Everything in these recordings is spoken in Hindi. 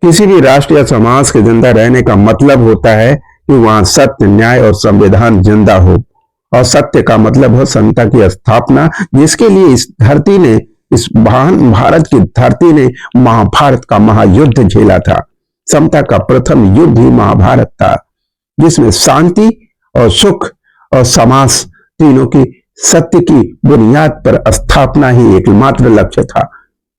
किसी भी राष्ट्र या समाज के जिंदा रहने का मतलब होता है कि वहां सत्य, न्याय और संविधान जिंदा हो। और सत्य का मतलब हो समता की स्थापना, जिसके लिए इस धरती ने, इस महान भारत की धरती ने महाभारत का महायुद्ध झेला था। समता का प्रथम युद्ध ही महाभारत था, जिसमें शांति और सुख और समाज तीनों की सत्य की बुनियाद पर स्थापना ही एकमात्र लक्ष्य था।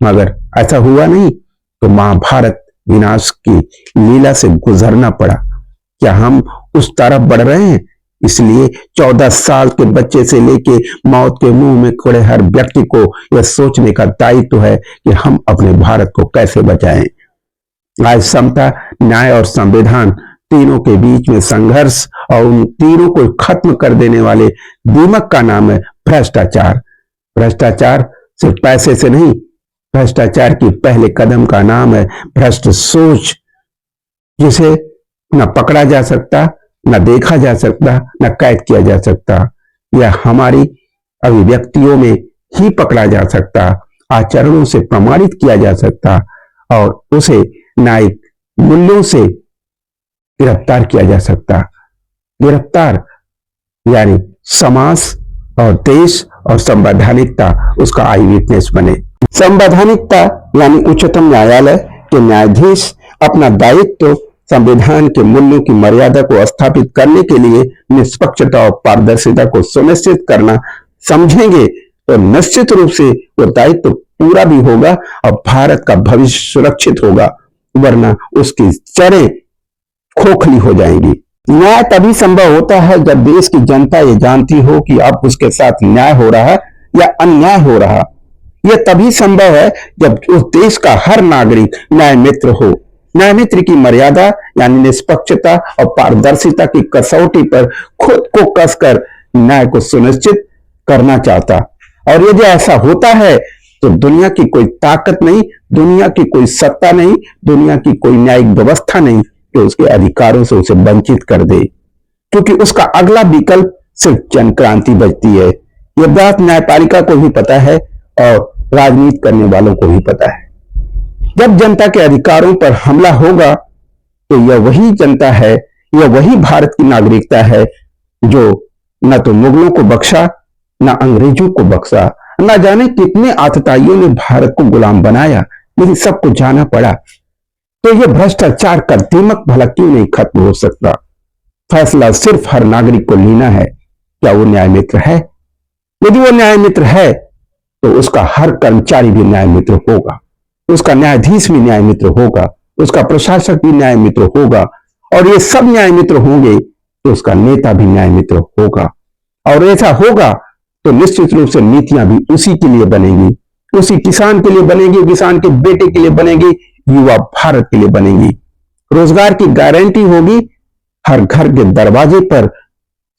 मगर ऐसा हुआ नहीं तो महाभारत विनाश की लीला से गुजरना पड़ा। क्या हम उस तरफ बढ़ रहे हैं? इसलिए 14 साल के बच्चे से लेके मौत के मुंह में खड़े हर व्यक्ति को यह सोचने का दायित्व है कि हम अपने भारत को कैसे बचाएं। आज समता, न्याय और संविधान तीनों के बीच में संघर्ष और उन तीनों को खत्म कर देने वाले दीमक का नाम है भ्रष्टाचार। भ्रष्टाचार सिर्फ पैसे से नहीं, भ्रष्टाचार की पहले कदम का नाम है भ्रष्ट सोच, जिसे न पकड़ा जा सकता, न देखा जा सकता, न कैद किया जा सकता। यह हमारी अभिव्यक्तियों में ही पकड़ा जा सकता, आचरणों से प्रमाणित किया जा सकता और उसे न्यायिक मूल्यों से गिरफ्तार किया जा सकता। गिरफ्तार यानी समाज और देश और संवैधानिकता उसका आई विटनेस बने। संवैधानिकता यानी उच्चतम न्यायालय के न्यायाधीश अपना दायित्व संविधान के मूल्यों की मर्यादा को स्थापित करने के लिए निष्पक्षता और पारदर्शिता को सुनिश्चित करना समझेंगे तो निश्चित रूप से वो दायित्व पूरा भी होगा और भारत का भविष्य सुरक्षित होगा, वरना उसकी जड़ें खोखली हो जाएंगी। न्याय तभी संभव होता है जब देश की जनता ये जानती हो कि अब उसके साथ न्याय हो रहा है या अन्याय हो रहा। यह तभी संभव है जब उस देश का हर नागरिक न्याय मित्र हो। न्याय मित्र की मर्यादा यानी निष्पक्षता और पारदर्शिता की कसौटी पर खुद को कसकर न्याय को सुनिश्चित करना चाहता। और यदि ऐसा होता है तो दुनिया की कोई ताकत नहीं, दुनिया की कोई सत्ता नहीं, दुनिया की कोई न्यायिक व्यवस्था नहीं कि उसके अधिकारों से उसे वंचित कर दे, क्योंकि उसका अगला विकल्प सिर्फ जन क्रांति बचती है। यह बात न्यायपालिका को भी पता है और राजनीति करने वालों को भी पता है। जब जनता के अधिकारों पर हमला होगा तो यह वही जनता है, यह वही भारत की नागरिकता है जो न तो मुगलों को बख्शा, न अंग्रेजों को बख्शा, न जाने कितने आतताइयों ने भारत को गुलाम बनाया, लेकिन सबको जाना पड़ा। तो यह भ्रष्टाचार का दीमक भला क्यों नहीं खत्म हो सकता? फैसला सिर्फ हर नागरिक को लेना है, क्या वो न्याय मित्र है? यदि वो न्याय मित्र है तो उसका हर कर्मचारी भी न्याय मित्र होगा, उसका न्यायाधीश भी न्याय मित्र होगा, उसका प्रशासक भी न्याय मित्र होगा और ये सब न्याय मित्र होंगे तो उसका नेता भी न्याय मित्र होगा। और ऐसा होगा तो निश्चित रूप से नीतियां भी उसी के लिए बनेगी, उसी किसान के लिए बनेगी, किसान के बेटे के लिए बनेगी, युवा भारत के लिए बनेगी। रोजगार की गारंटी होगी, हर घर के दरवाजे पर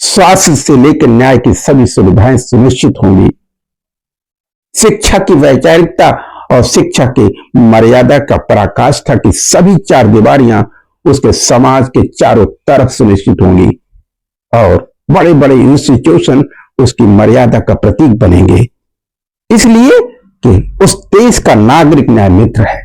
स्वास्थ्य से लेकर न्याय की सभी सुविधाएं सुनिश्चित होंगी। शिक्षा की वैचारिकता और शिक्षा की मर्यादा का पराकाष्ठा की सभी चार दीवारियां उसके समाज के चारों तरफ सुनिश्चित होंगी और बड़े बड़े इंस्टीट्यूशन उसकी मर्यादा का प्रतीक बनेंगे, इसलिए कि उस देश का नागरिक न्याय मित्र है।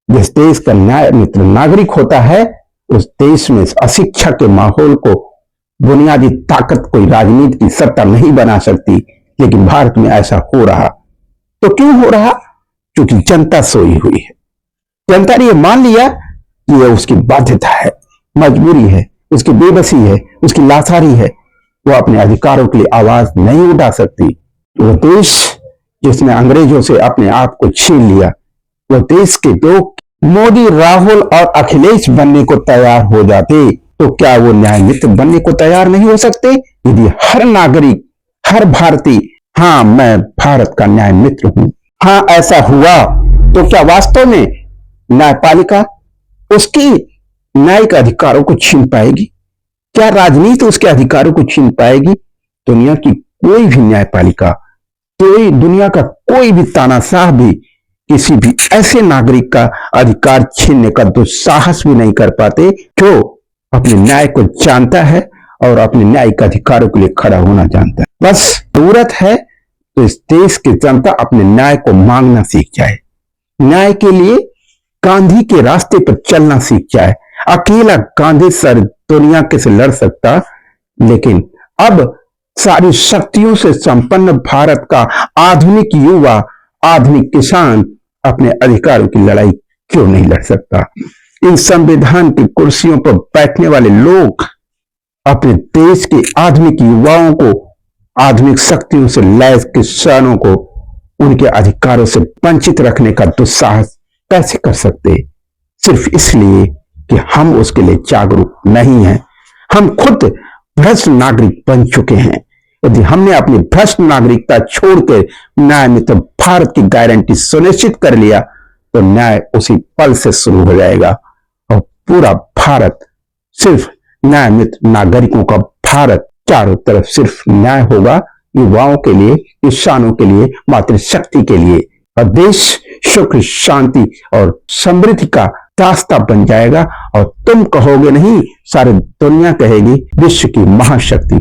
जिस देश का न्याय मित्र नागरिक होता है उस देश में अशिक्षा के माहौल को बुनियादी ताकत कोई राजनीति की सत्ता नहीं बना सकती। लेकिन भारत में ऐसा हो रहा। तो क्यों हो रहा? क्योंकि जनता सोई हुई है। जनता ने यह मान लिया कि यह उसकी बाध्यता है, मजबूरी है, उसकी बेबसी है, उसकी लाचारी है। वो अपने अधिकारों के लिए आवाज नहीं उठा सकती। वो देश जिसने अंग्रेजों से अपने आप को छीन लिया, वो देश के लोग मोदी, राहुल और अखिलेश बनने को तैयार हो जाते तो क्या वो न्याय मित्र बनने को तैयार नहीं हो सकते? यदि हर नागरिक, हर भारतीय, हाँ मैं भारत का न्याय मित्र हूं, हाँ ऐसा हुआ तो क्या वास्तव में न्यायपालिका उसकी न्यायिक अधिकारों को छीन पाएगी? क्या राजनीति उसके अधिकारों को छीन पाएगी? दुनिया की कोई भी न्यायपालिका, कोई दुनिया का कोई भी तानाशाह भी किसी भी ऐसे नागरिक का अधिकार छीनने का दुस्साहस भी नहीं कर पाते जो अपने न्याय को जानता है और अपने न्यायिक अधिकारों के लिए खड़ा होना जानता है। बस जरूरत है तो इस देश की जनता अपने न्याय को मांगना सीख जाए। न्याय के लिए गांधी के रास्ते पर चलना सीख जाए। अकेला गांधी सारी दुनिया के से लड़ सकता, लेकिन अब सारी शक्तियों से संपन्न भारत का आधुनिक युवा, आधुनिक किसान अपने अधिकारों की लड़ाई क्यों नहीं लड़ सकता? इन संविधान की कुर्सियों पर बैठने वाले लोग अपने देश के आधुनिक युवाओं को, आधुनिक शक्तियों से लैस किसानों को उनके अधिकारों से वंचित रखने का दुस्साहस कैसे कर सकते? सिर्फ इसलिए कि हम उसके लिए जागरूक नहीं हैं। हम खुद भ्रष्ट नागरिक बन चुके हैं। यदि हमने अपनी भ्रष्ट नागरिकता छोड़कर न्याय में तो भारत की गारंटी सुनिश्चित कर लिया, तो न्याय उसी पल से शुरू हो जाएगा और पूरा भारत सिर्फ न्यायमित नागरिकों का भारत, चारों तरफ सिर्फ न्याय होगा, युवाओं के लिए, किसानों के लिए, मातृशक्ति के लिए, और देश सुख, शांति और समृद्धि का रास्ता बन जाएगा। और तुम कहोगे नहीं, सारी दुनिया कहेगी, विश्व की महाशक्ति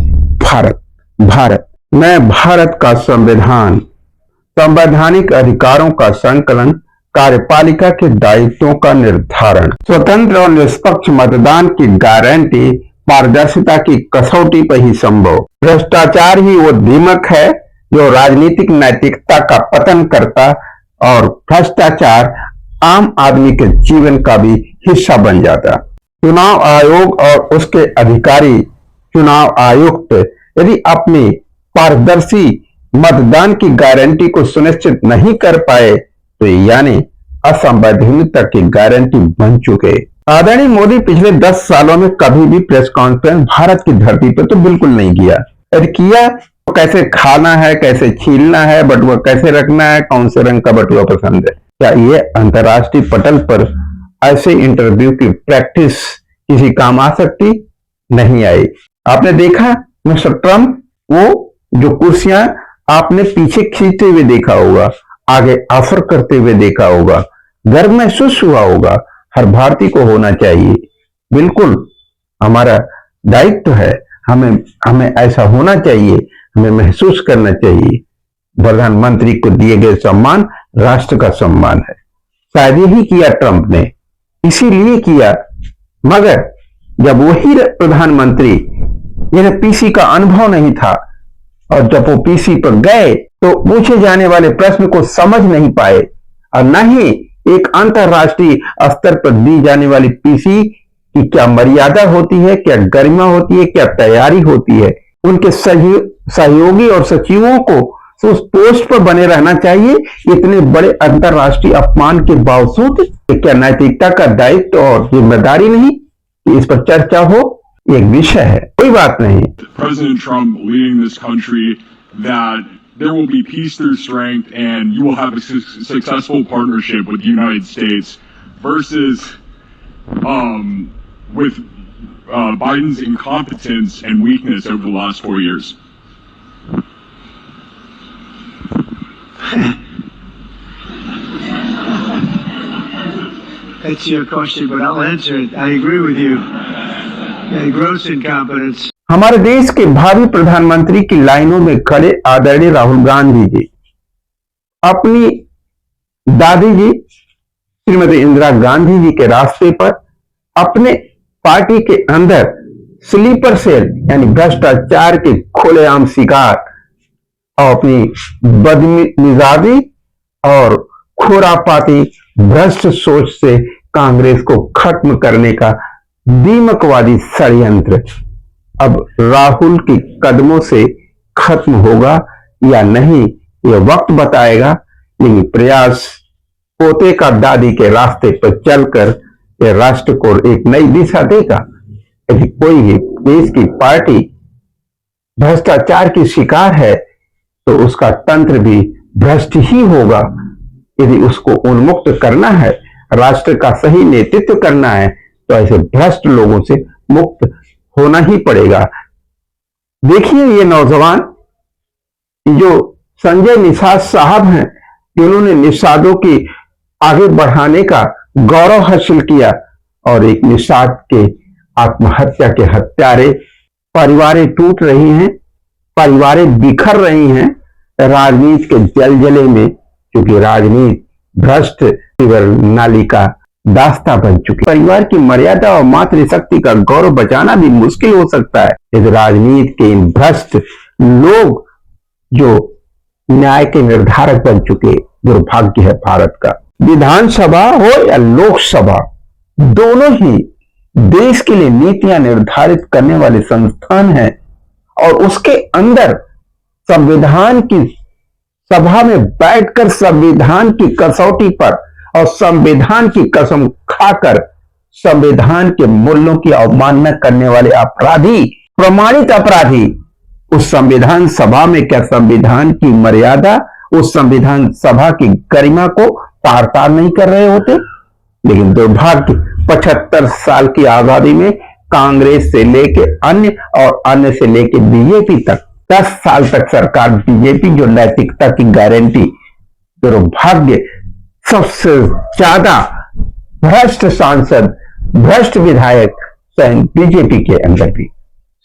भारत। भारत मैं भारत का संविधान, संवैधानिक अधिकारों का संकलन, कार्यपालिका के दायित्वों का निर्धारण, स्वतंत्र और निष्पक्ष मतदान की गारंटी, पारदर्शिता की कसौटी पर ही संभव। भ्रष्टाचार ही वो दीमक है जो राजनीतिक नैतिकता का पतन करता, और भ्रष्टाचार आम आदमी के जीवन का भी हिस्सा बन जाता। चुनाव आयोग और उसके अधिकारी, चुनाव आयुक्त यदि अपनी पारदर्शी मतदान की गारंटी को सुनिश्चित नहीं कर पाए, तो यानी असंवैधानिकता की गारंटी बन चुके। आदरणीय मोदी पिछले 10 सालों में कभी भी प्रेस कॉन्फ्रेंस भारत की धरती पर तो बिल्कुल नहीं किया। यदि किया तो कैसे खाना है, कैसे छीलना है, बटुआ कैसे रखना है, कौन से रंग का बटुआ पसंद है। क्या ये अंतर्राष्ट्रीय पटल पर ऐसे इंटरव्यू की प्रैक्टिस किसी काम आ सकती? नहीं आई। आपने देखा मिस्टर ट्रंप, वो जो कुर्सियां आपने पीछे खींचते हुए देखा होगा, आगे ऑफर करते हुए देखा होगा, गर्व महसूस हुआ होगा। हर भारतीय को होना चाहिए। बिल्कुल हमारा दायित्व है, हमें ऐसा होना चाहिए, हमें महसूस करना चाहिए। प्रधानमंत्री को दिए गए सम्मान राष्ट्र का सम्मान है। शायद यही किया ट्रंप ने, इसीलिए किया। मगर जब वही प्रधानमंत्री, जिन्हें पीसी का अनुभव नहीं था, और जब वो पीसी पर गए तो पूछे जाने वाले प्रश्न को समझ नहीं पाए, और न ही एक अंतरराष्ट्रीय स्तर पर दी जाने वाली पीसी की क्या मर्यादा होती है, क्या गरिमा होती है, क्या तैयारी होती है। उनके सहयोगी और सचिवों को उस पोस्ट पर बने रहना चाहिए। इतने बड़े अंतरराष्ट्रीय अपमान के बावजूद क्या नैतिकता का दायित्व और जिम्मेदारी नहीं कि इस पर चर्चा हो? एक विषय है, कोई बात नहीं। President Trump leading this country that there will be peace through strength and you will have a successful partnership with the United States versus with Biden's incompetence and weakness over the last 4 years. That's your question, but I'll answer it. I agree with you. Gross incompetence. हमारे देश के भावी प्रधानमंत्री की लाइनों में खड़े आदरणीय राहुल गांधी जी अपनी दादी जी श्रीमती इंदिरा गांधी जी के रास्ते पर अपने पार्टी के अंदर स्लीपर सेल यानी भ्रष्टाचार के खुलेआम शिकार और अपनी बदमिजाजी और खुरापाती भ्रष्ट सोच से कांग्रेस को खत्म करने का दीमकवादी षड्यंत्र अब राहुल के कदमों से खत्म होगा या नहीं, यह वक्त बताएगा। लेकिन प्रयास पोते का दादी के रास्ते पर चलकर यह राष्ट्र को एक नई दिशा देगा। यदि कोई भी देश की पार्टी भ्रष्टाचार की शिकार है तो उसका तंत्र भी भ्रष्ट ही होगा। यदि उसको उन्मुक्त करना है, राष्ट्र का सही नेतृत्व करना है, तो ऐसे भ्रष्ट लोगों से मुक्त होना ही पड़ेगा। देखिए ये नौजवान जो संजय निषाद साहब हैं, जिन्होंने निषादों की आगे बढ़ाने का गौरव हासिल किया और एक निषाद के आत्महत्या के हत्यारे, परिवारें टूट रही हैं, परिवारें बिखर रही हैं राजनीति के जलजले में, क्योंकि राजनीति भ्रष्ट नाली का दास्तां बन चुकी। परिवार की मर्यादा और मातृशक्ति का गौरव बचाना भी मुश्किल हो सकता है इस राजनीति के इन भ्रष्ट लोग जो न्याय के निर्धारक बन चुके। दुर्भाग्य है भारत का। विधानसभा हो या लोकसभा, दोनों ही देश के लिए नीतियां निर्धारित करने वाले संस्थान हैं और उसके अंदर संविधान की सभा में बैठकर संविधान की कसौटी पर और संविधान की कसम खाकर संविधान के मूल्यों की अवमानना करने वाले अपराधी, प्रमाणित अपराधी, उस संविधान सभा में क्या संविधान की मर्यादा, उस संविधान सभा की गरिमा को तार तार नहीं कर रहे होते। लेकिन दुर्भाग्य 75 साल की आजादी में कांग्रेस से लेके अन्य और अन्य से लेके बीजेपी तक 10 साल तक सरकार बीजेपी जो नैतिकता की गारंटी, दुर्भाग्य सबसे ज्यादा भ्रष्ट सांसद, भ्रष्ट विधायक स्वयं बीजेपी के अंदर भी,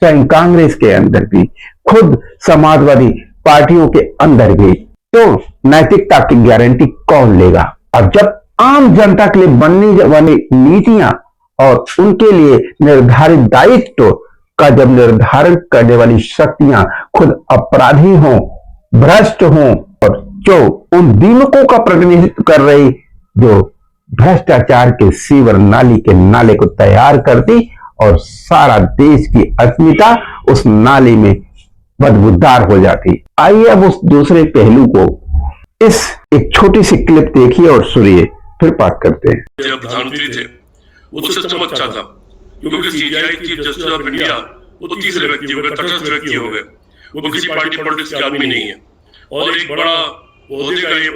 स्वयं कांग्रेस के अंदर भी, खुद समाजवादी पार्टियों के अंदर भी, तो नैतिकता की गारंटी कौन लेगा। और जब आम जनता के लिए बनने वाली नीतियां और उनके लिए निर्धारित दायित्व का जब निर्धारण करने वाली शक्तियां खुद अपराधी हों, भ्रष्ट हों और जो उन दीमकों का प्रतिनिधित्व कर रही, जो भ्रष्टाचार के सीवर नाली के नाले को तैयार करती और सारा देश की अस्मिता उस नाली में बदबूदार हो जाती। आइए अब उस दूसरे पहलू को इस एक छोटी सी क्लिप देखिए और सुनिए, फिर बात करते हैं। जब प्रधानमंत्री थे वो तो सिस्टम अच्छा था, क्योंकि CBI chief justice of India वो तीसरे व्यक्ति हो गए, तटस्थ व्यक्ति हो गए, वो किसी पार्टी पॉलिटिक्स के आदमी नहीं है और एक बड़ा ओहदे का ये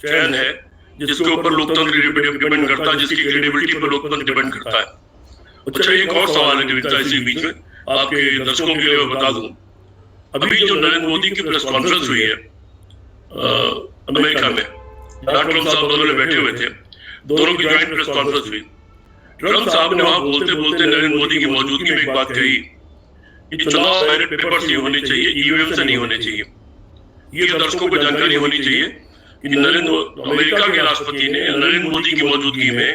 चयन है जिसके ऊपर लोकतंत्र डिपेंड करता है, जिसकी क्रेडिबिलिटी पर लोकतंत्र डिपेंड करता है। अच्छा, एक और सवाल है इसी बीच में आपके दर्शकों के लिए बता दूं, अभी जो नरेंद्र मोदी की प्रेस कॉन्फ्रेंस हुई है अमेरिका में, जहाँ ट्रम्प साहब दोनों बैठे हुए थे, दोनों की ज्वाइंट प्रेस कॉन्फ्रेंस हुई। ट्रम्प साहब ने वहां बोलते बोलते नरेंद्र मोदी की मौजूदगी में एक बात कही कि चुनाव बैलेट पेपर से होने चाहिए, ईवीएम से नहीं होने चाहिए। ये दर्शकों को जानकारी होनी चाहिए कि अमेरिका के राष्ट्रपति ने नरेंद्र मोदी की मौजूदगी में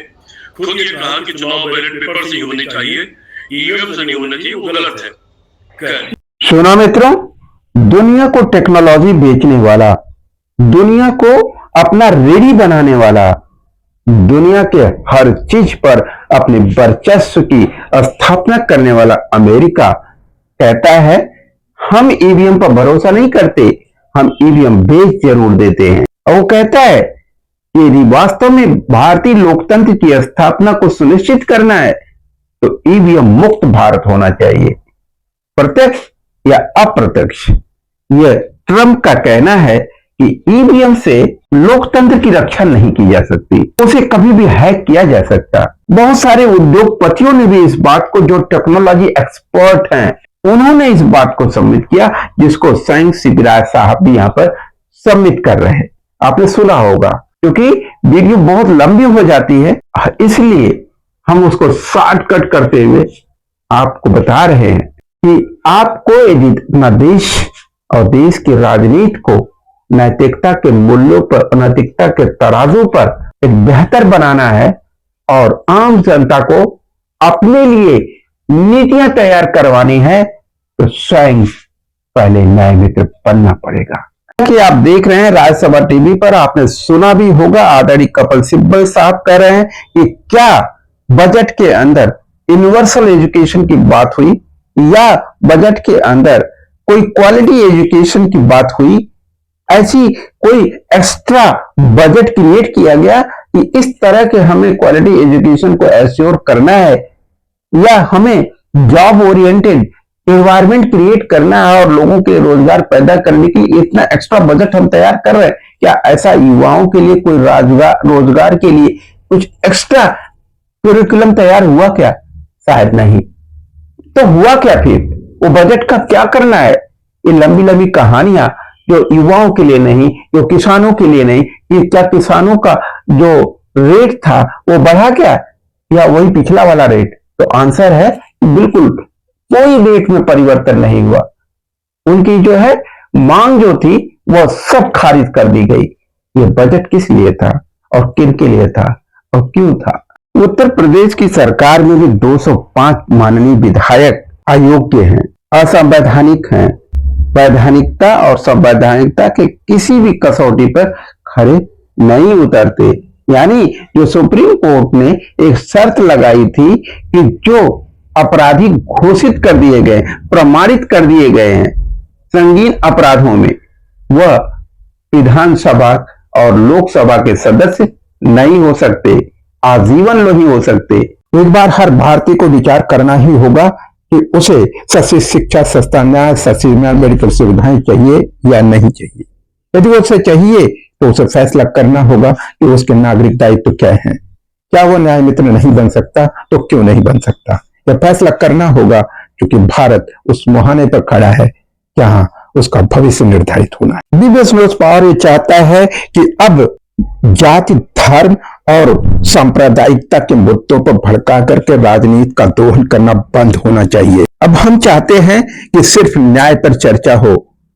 खुद ये कहा कि चुनाव बैलेट पेपर से होने चाहिए, ईवीएम से नहीं होने चाहिए, वो गलत है। सुना मित्रों, दुनिया को टेक्नोलॉजी बेचने वाला, दुनिया को अपना रेडी बनाने वाला, दुनिया के हर चीज पर अपने वर्चस्व की स्थापना करने वाला अमेरिका कहता है हम ईवीएम पर भरोसा नहीं करते, हम ईवीएम बेच जरूर देते हैं। और वो कहता है कि यदि वास्तव में भारतीय लोकतंत्र की स्थापना को सुनिश्चित करना है तो ईवीएम मुक्त भारत होना चाहिए, प्रत्यक्ष या अप्रत्यक्ष। यह ट्रंप का कहना है कि ईवीएम से लोकतंत्र की रक्षा नहीं की जा सकती, उसे कभी भी हैक किया जा सकता। बहुत सारे उद्योगपतियों ने भी इस बात को, जो टेक्नोलॉजी एक्सपर्ट हैं, उन्होंने इस बात को सबमिट किया, जिसको स्वयं शिवराज साहब भी यहां पर सबमिट कर रहे हैं। आपने सुना होगा, क्योंकि वीडियो बहुत लंबी हो जाती है, इसलिए हम उसको शॉर्टकट करते हुए आपको बता रहे हैं कि आपको यदि अपना देश और देश की राजनीति को नैतिकता के मूल्यों पर, नैतिकता के तराजू पर एक बेहतर बनाना है और आम जनता को अपने लिए नीतियां तैयार करवानी है, तो स्वयं पहले न्याय मित्र बनना पड़ेगा। कि आप देख रहे हैं राज्यसभा टीवी पर, आपने सुना भी होगा, आदरणीय कपिल सिब्बल साहब कह रहे हैं कि क्या बजट के अंदर यूनिवर्सल एजुकेशन की बात हुई या बजट के अंदर कोई क्वालिटी एजुकेशन की बात हुई, ऐसी कोई एक्स्ट्रा बजट क्रिएट किया गया कि इस तरह के हमें क्वालिटी एजुकेशन को एश्योर करना है या हमें जॉब ओरिएंटेड एनवायरमेंट क्रिएट करना है और लोगों के रोजगार पैदा करने की इतना एक्स्ट्रा बजट हम तैयार कर रहे हैं। क्या ऐसा युवाओं के लिए कोई रोजगार के लिए कुछ एक्स्ट्रा करिकुलम तैयार हुआ क्या? शायद नहीं। तो हुआ क्या फिर? वो बजट का क्या करना है? ये लंबी लंबी कहानियां जो युवाओं के लिए नहीं, जो किसानों के लिए नहीं, कि क्या किसानों का जो रेट था वो बढ़ा क्या या वही पिछला वाला रेट? तो आंसर है बिल्कुल कोई रेट में परिवर्तन नहीं हुआ। उनकी जो है मांग जो थी वो सब खारिज कर दी गई। ये बजट किस लिए था और किन के लिए था और क्यों था? उत्तर प्रदेश की सरकार में भी 205 माननीय विधायक अयोग्य हैं, असंवैधानिक हैं, वैधानिकता और संवैधानिकता के किसी भी कसौटी पर खरे नहीं उतरते। यानी जो सुप्रीम कोर्ट ने एक शर्त लगाई थी कि जो अपराधी घोषित कर दिए गए, प्रमाणित कर दिए गए हैं संगीन अपराधों में, वह विधानसभा और लोकसभा के सदस्य नहीं हो सकते, आजीवन नहीं हो सकते। एक बार हर भारतीय को विचार करना ही होगा कि उसे सस्ती शिक्षा, सस्ता न्याय, सस्ती मेडिकल सुविधाएं चाहिए या नहीं चाहिए। यदि उसे चाहिए तो उसे फैसला करना होगा कि उसके नागरिक दायित्व क्या है। क्या वो न्याय मित्र नहीं बन सकता तो क्यों नहीं बन सकता, यह फैसला करना होगा, क्योंकि भारत उस मुहाने पर खड़ा है जहां उसका भविष्य निर्धारित होना है। दिव्य संघर्ष पावर ये चाहता है कि अब जाति, धर्म और सांप्रदायिकता के मुद्दों पर भड़का करके राजनीति का दोहन करना बंद होना चाहिए। अब हम चाहते हैं कि सिर्फ न्याय पर चर्चा हो,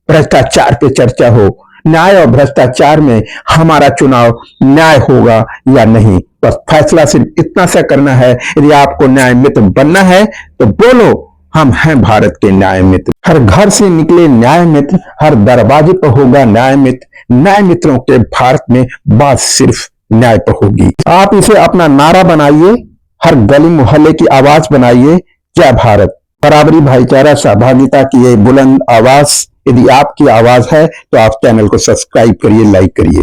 भ्रष्टाचार पे चर्चा हो। न्याय और भ्रष्टाचार में हमारा चुनाव न्याय होगा या नहीं, बस फैसला सिर्फ इतना सा करना है। यदि आपको न्याय मित्र बनना है तो बोलो, हम हैं भारत के न्याय मित्र। हर घर से निकले न्याय मित्र, हर दरवाजे पर होगा न्याय मित्र। न्याय मित्रों के भारत में बात सिर्फ न्याय पर होगी। आप इसे अपना नारा बनाइए, हर गली मोहल्ले की आवाज बनाइए। जय भारत। बराबरी, भाईचारा, सहभागिता की ये बुलंद आवाज यदि आपकी आवाज है तो आप चैनल को सब्सक्राइब करिए, लाइक करिए।